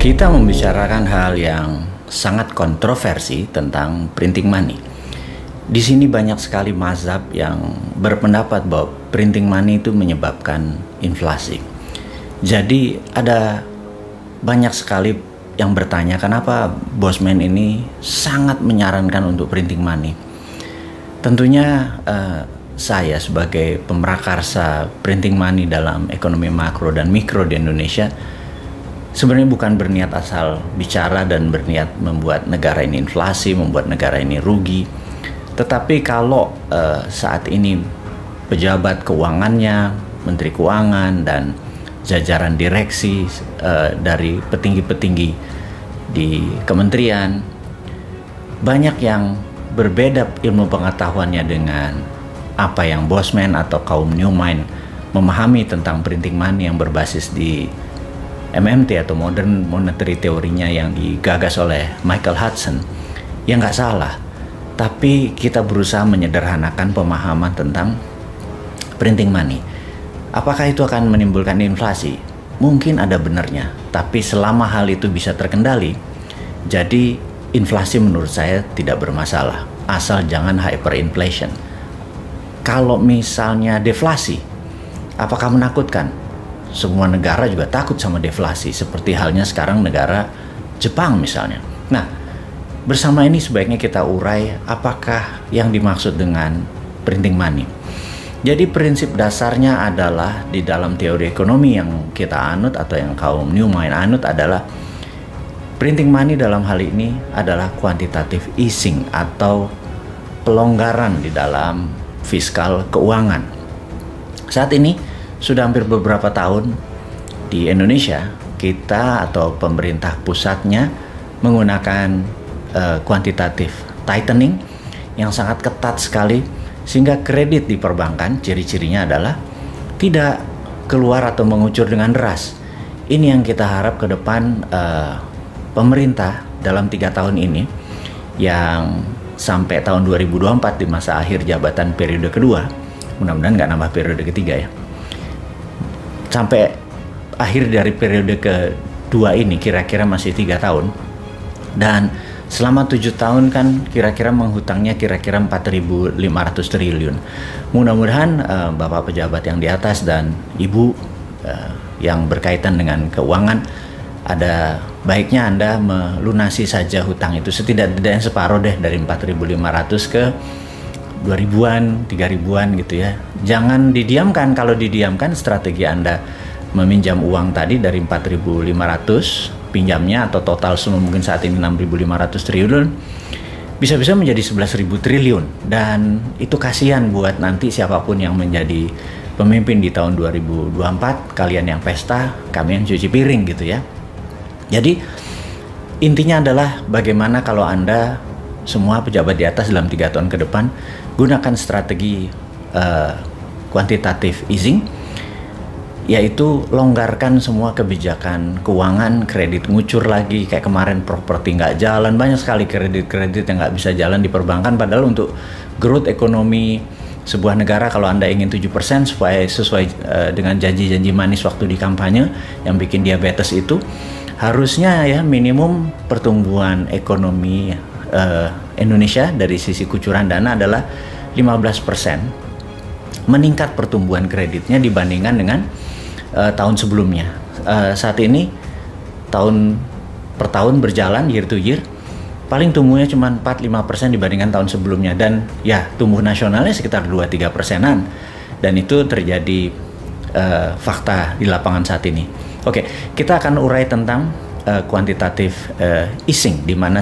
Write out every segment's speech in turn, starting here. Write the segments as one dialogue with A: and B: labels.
A: Kita membicarakan hal yang sangat kontroversi tentang printing money. Di sini banyak sekali mazhab yang berpendapat bahwa printing money itu menyebabkan inflasi. Jadi ada banyak sekali yang bertanya kenapa Bosman ini sangat menyarankan untuk printing money. Tentunya saya sebagai pemrakarsa printing money dalam ekonomi makro dan mikro di Indonesia sebenarnya bukan berniat asal bicara dan berniat membuat negara ini inflasi, membuat negara ini rugi. Tetapi kalau saat ini pejabat keuangannya, menteri keuangan dan jajaran direksi dari petinggi-petinggi di kementerian banyak yang berbeda ilmu pengetahuannya dengan apa yang Bosman atau kaum Newmind memahami tentang printing money yang berbasis di MMT atau Modern Monetary Theory-nya yang digagas oleh Michael Hudson. Ya nggak salah, tapi kita berusaha menyederhanakan pemahaman tentang printing money. Apakah itu akan menimbulkan inflasi? Mungkin ada benarnya, tapi selama hal itu bisa terkendali, jadi inflasi menurut saya tidak bermasalah, asal jangan hyperinflation. Kalau misalnya deflasi, apakah menakutkan? Semua negara juga takut sama deflasi, seperti halnya sekarang negara Jepang misalnya. Nah, bersama ini sebaiknya kita urai apakah yang dimaksud dengan printing money. Jadi prinsip dasarnya adalah di dalam teori ekonomi yang kita anut atau yang kaum Newmind anut adalah printing money dalam hal ini adalah quantitative easing atau pelonggaran di dalam fiskal keuangan. Saat ini sudah hampir beberapa tahun di Indonesia kita atau pemerintah pusatnya menggunakan quantitative tightening yang sangat ketat sekali, sehingga kredit di perbankan ciri-cirinya adalah tidak keluar atau mengucur dengan deras. Ini yang kita harap ke depan pemerintah dalam 3 tahun ini yang sampai tahun 2024 di masa akhir jabatan periode kedua, mudah-mudahan nggak nambah periode ketiga ya, sampai akhir dari periode kedua ini kira-kira masih 3 tahun, dan selama 7 tahun kan kira-kira menghutangnya kira-kira 4.500 triliun. Mudah-mudahan Bapak pejabat yang di atas dan Ibu yang berkaitan dengan keuangan, ada baiknya Anda melunasi saja hutang itu setidak-tidaknya separuh deh, dari 4.500 ke 2.000-an, 3.000-an gitu ya. Jangan didiamkan. Kalau didiamkan, strategi Anda meminjam uang tadi dari 4.500 pinjamnya atau total semua mungkin saat ini 6.500 triliun bisa-bisa menjadi 11.000 triliun, dan itu kasihan buat nanti siapapun yang menjadi pemimpin di tahun 2024, kalian yang pesta, kami yang cuci piring gitu ya. Jadi intinya adalah bagaimana kalau Anda semua pejabat di atas dalam 3 tahun ke depan gunakan strategi quantitative easing, yaitu longgarkan semua kebijakan keuangan, kredit ngucur lagi, kayak kemarin properti nggak jalan, banyak sekali kredit-kredit yang nggak bisa jalan di perbankan, padahal untuk growth ekonomi sebuah negara kalau Anda ingin 7% supaya sesuai dengan janji-janji manis waktu di kampanye yang bikin diabetes itu, harusnya ya minimum pertumbuhan ekonomi Indonesia dari sisi kucuran dana adalah 15%, meningkat pertumbuhan kreditnya dibandingkan dengan tahun sebelumnya. Saat ini tahun per tahun berjalan year to year, paling tumbuhnya cuma 4-5% dibandingkan tahun sebelumnya, dan ya tumbuh nasionalnya sekitar 2-3%-an, dan itu terjadi fakta di lapangan saat ini. Oke, kita akan urai tentang quantitative easing, di mana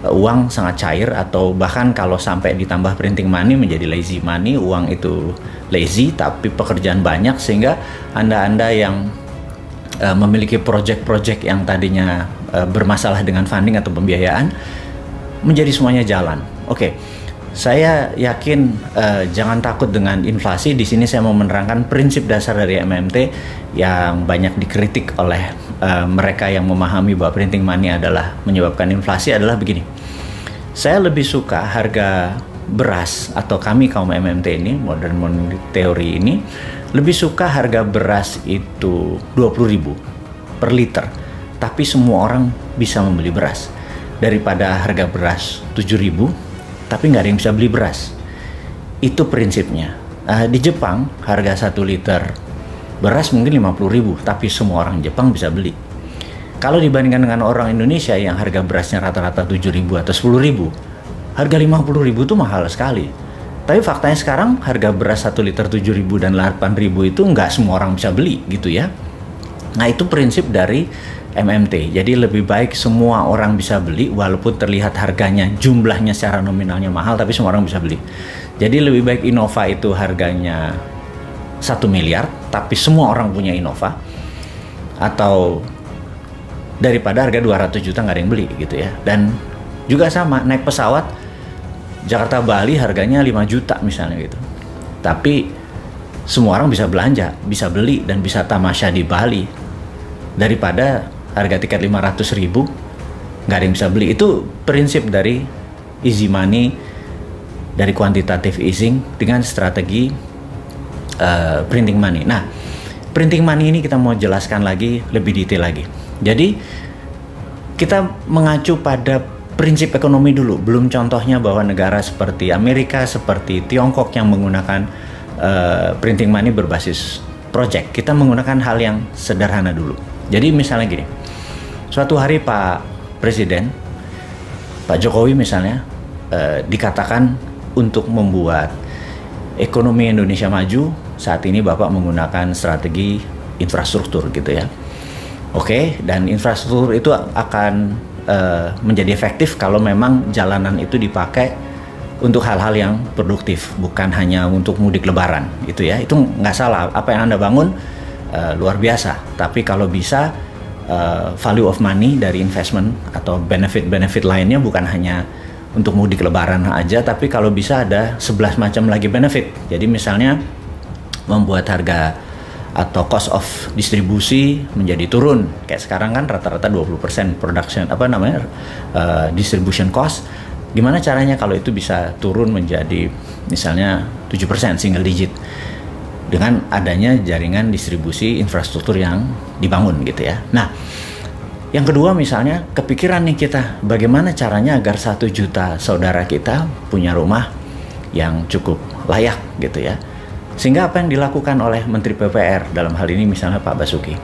A: uang sangat cair, atau bahkan kalau sampai ditambah printing money menjadi lazy money, uang itu lazy tapi pekerjaan banyak, sehingga Anda yang memiliki project-project yang tadinya bermasalah dengan funding atau pembiayaan menjadi semuanya jalan. Oke, saya yakin jangan takut dengan inflasi. Di sini saya mau menerangkan prinsip dasar dari MMT yang banyak dikritik oleh mereka yang memahami bahwa printing money adalah menyebabkan inflasi adalah begini. Saya lebih suka harga beras, atau kami kaum MMT ini, Modern Monetary Theory ini, lebih suka harga beras itu 20.000 per liter. tapi semua orang bisa membeli beras. Daripada harga beras 7.000, tapi nggak ada yang bisa beli beras. Itu prinsipnya. Di Jepang, harga 1 liter beras mungkin 50.000, tapi semua orang Jepang bisa beli. Kalau dibandingkan dengan orang Indonesia yang harga berasnya rata-rata 7.000 atau 10.000, harga 50.000 itu mahal sekali. Tapi faktanya sekarang harga beras 1 liter 7.000 dan 8.000 itu nggak semua orang bisa beli gitu ya. Nah itu prinsip dari MMT. Jadi lebih baik semua orang bisa beli walaupun terlihat harganya jumlahnya secara nominalnya mahal, tapi semua orang bisa beli. Jadi lebih baik Innova itu harganya 1 miliar tapi semua orang punya Innova, atau daripada harga 200 juta nggak ada yang beli gitu ya. Dan juga sama, naik pesawat Jakarta Bali harganya 5 juta misalnya gitu, tapi semua orang bisa belanja, bisa beli dan bisa tamasya di Bali, daripada harga tiket 500.000 nggak ada yang bisa beli. Itu prinsip dari easy money, dari quantitative easing dengan strategi printing money. Nah, printing money ini kita mau jelaskan lagi lebih detail lagi. Jadi kita mengacu pada prinsip ekonomi dulu, belum contohnya bahwa negara seperti Amerika, seperti Tiongkok yang menggunakan printing money berbasis project. Kita menggunakan hal yang sederhana dulu. Jadi misalnya gini, suatu hari Pak Presiden, Pak Jokowi misalnya, dikatakan untuk membuat ekonomi Indonesia maju, saat ini Bapak menggunakan strategi infrastruktur gitu ya. Oke, dan infrastruktur itu akan menjadi efektif kalau memang jalanan itu dipakai untuk hal-hal yang produktif, bukan hanya untuk mudik lebaran gitu ya. Itu nggak salah, apa yang Anda bangun luar biasa, tapi kalau bisa value of money dari investment atau benefit-benefit lainnya bukan hanya untuk mudik lebaran aja, tapi kalau bisa ada 11 macam lagi benefit. Jadi misalnya membuat harga atau cost of distribusi menjadi turun. Kayak sekarang kan rata-rata 20% production distribution cost. Gimana caranya kalau itu bisa turun menjadi misalnya 7%, single digit, dengan adanya jaringan distribusi infrastruktur yang dibangun gitu ya. Nah, yang kedua misalnya kepikiran nih kita, bagaimana caranya agar 1 juta saudara kita punya rumah yang cukup layak gitu ya. Sehingga apa yang dilakukan oleh Menteri PUPR dalam hal ini misalnya Pak Basuki,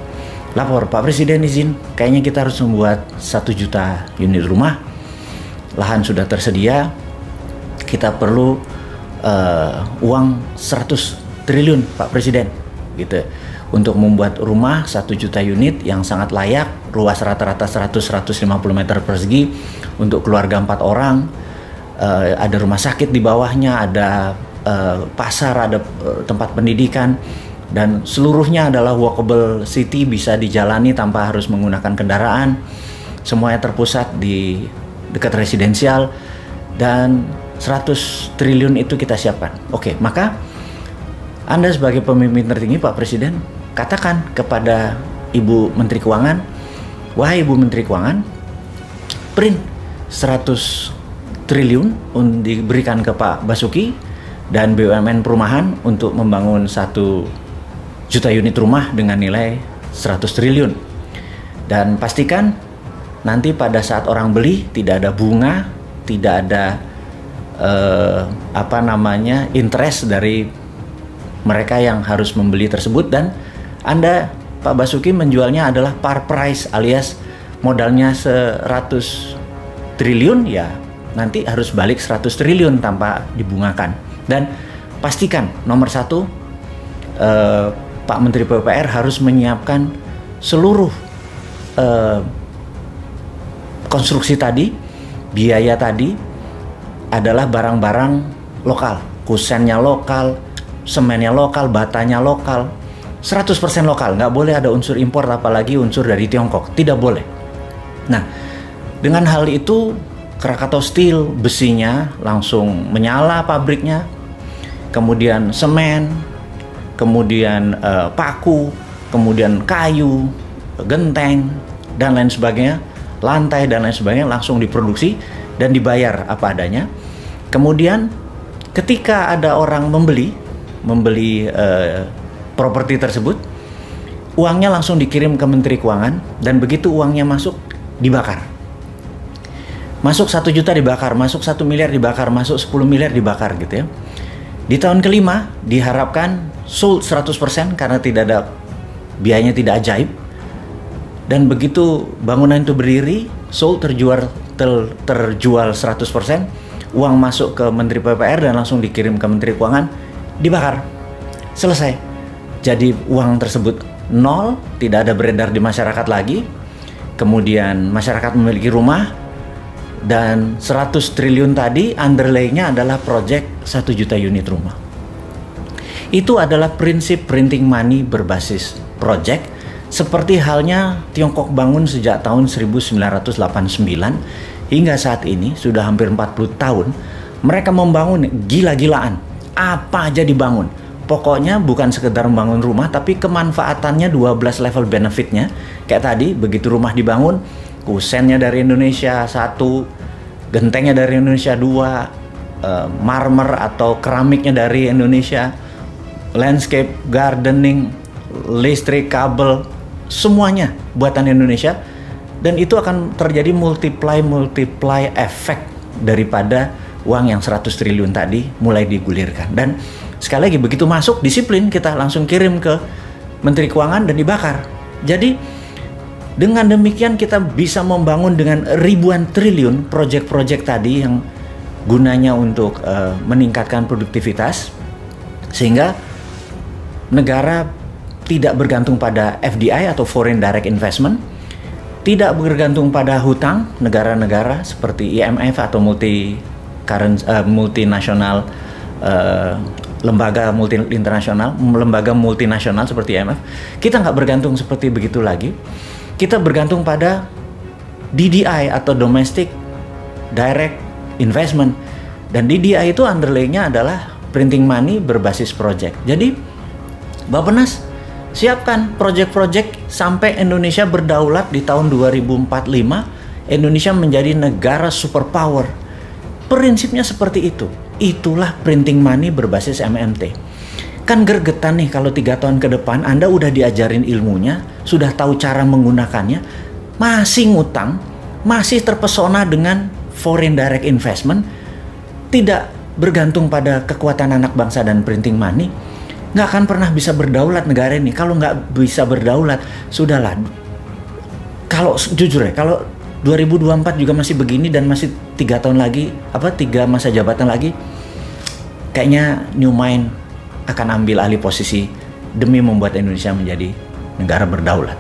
A: lapor, Pak Presiden izin, kayaknya kita harus membuat 1 juta unit rumah, lahan sudah tersedia, kita perlu uang 100 triliun Pak Presiden gitu, untuk membuat rumah 1 juta unit yang sangat layak, luas rata-rata 100-150 meter persegi untuk keluarga 4 orang, ada rumah sakit di bawahnya, ada pasar, ada tempat pendidikan, dan seluruhnya adalah walkable city, bisa dijalani tanpa harus menggunakan kendaraan, semuanya terpusat di dekat residensial, dan 100 triliun itu kita siapkan. Oke, maka Anda sebagai pemimpin tertinggi Pak Presiden, katakan kepada Ibu Menteri Keuangan, wahai Ibu Menteri Keuangan, print 100 triliun diberikan ke Pak Basuki dan BUMN perumahan untuk membangun 1 juta unit rumah dengan nilai 100 triliun. Dan pastikan nanti pada saat orang beli tidak ada bunga, tidak ada interest dari mereka yang harus membeli tersebut, dan Anda Pak Basuki menjualnya adalah par price, alias modalnya 100 triliun ya nanti harus balik 100 triliun tanpa dibungakan. Dan pastikan nomor 1, Pak Menteri PUPR harus menyiapkan seluruh konstruksi tadi, biaya tadi adalah barang-barang lokal, kusennya lokal, semennya lokal, batanya lokal, 100% lokal, nggak boleh ada unsur impor, apalagi unsur dari Tiongkok, tidak boleh. Nah, dengan hal itu Krakatau Steel, besinya langsung menyala pabriknya, kemudian semen, kemudian paku, kemudian kayu, genteng, dan lain sebagainya, lantai dan lain sebagainya langsung diproduksi dan dibayar apa adanya. Kemudian ketika ada orang membeli properti tersebut, uangnya langsung dikirim ke Menteri Keuangan, dan begitu uangnya masuk, dibakar. Masuk 1 juta dibakar, masuk 1 miliar dibakar, masuk 10 miliar dibakar gitu ya. Di tahun kelima diharapkan sold 100% karena tidak ada biayanya, tidak ajaib. Dan begitu bangunan itu berdiri, sold, terjual 100%, uang masuk ke Menteri PPR dan langsung dikirim ke Menteri Keuangan, dibakar. Selesai. Jadi uang tersebut nol, tidak ada beredar di masyarakat lagi. Kemudian masyarakat memiliki rumah, dan 100 triliun tadi underlay-nya adalah proyek 1 juta unit rumah. Itu adalah prinsip printing money berbasis proyek, seperti halnya Tiongkok bangun sejak tahun 1989 hingga saat ini, sudah hampir 40 tahun. Mereka membangun gila-gilaan, apa aja dibangun. Pokoknya bukan sekedar membangun rumah, tapi kemanfaatannya 12 level benefitnya. Kayak tadi, begitu rumah dibangun, kusennya dari Indonesia 1, gentengnya dari Indonesia 2, marmer atau keramiknya dari Indonesia, landscape, gardening, listrik, kabel, semuanya buatan Indonesia. Dan itu akan terjadi multiply efek daripada uang yang 100 triliun tadi mulai digulirkan. Dan sekali lagi, begitu masuk, disiplin, kita langsung kirim ke Menteri Keuangan dan dibakar. Jadi dengan demikian kita bisa membangun dengan ribuan triliun proyek-proyek tadi yang gunanya untuk meningkatkan produktivitas, sehingga negara tidak bergantung pada FDI atau Foreign Direct Investment, tidak bergantung pada hutang negara-negara seperti IMF atau multinasional, lembaga multinasional seperti IMF. Kita nggak bergantung seperti begitu lagi. Kita bergantung pada DDI atau Domestic Direct Investment. Dan DDI itu underlay-nya adalah printing money berbasis project. Jadi Bappenas siapkan project-project sampai Indonesia berdaulat di tahun 2045. Indonesia menjadi negara superpower. Prinsipnya seperti itu. Itulah printing money berbasis MMT. Kan gergetan nih kalau 3 tahun ke depan Anda udah diajarin ilmunya, sudah tahu cara menggunakannya, masih ngutang, masih terpesona dengan foreign direct investment, tidak bergantung pada kekuatan anak bangsa dan printing money, nggak akan pernah bisa berdaulat negara ini. Kalau nggak bisa berdaulat, sudahlah. Kalau jujur ya, kalau 2024 juga masih begini dan masih 3 tahun lagi, 3 masa jabatan lagi, kayaknya New Mind akan ambil alih posisi demi membuat Indonesia menjadi negara berdaulat.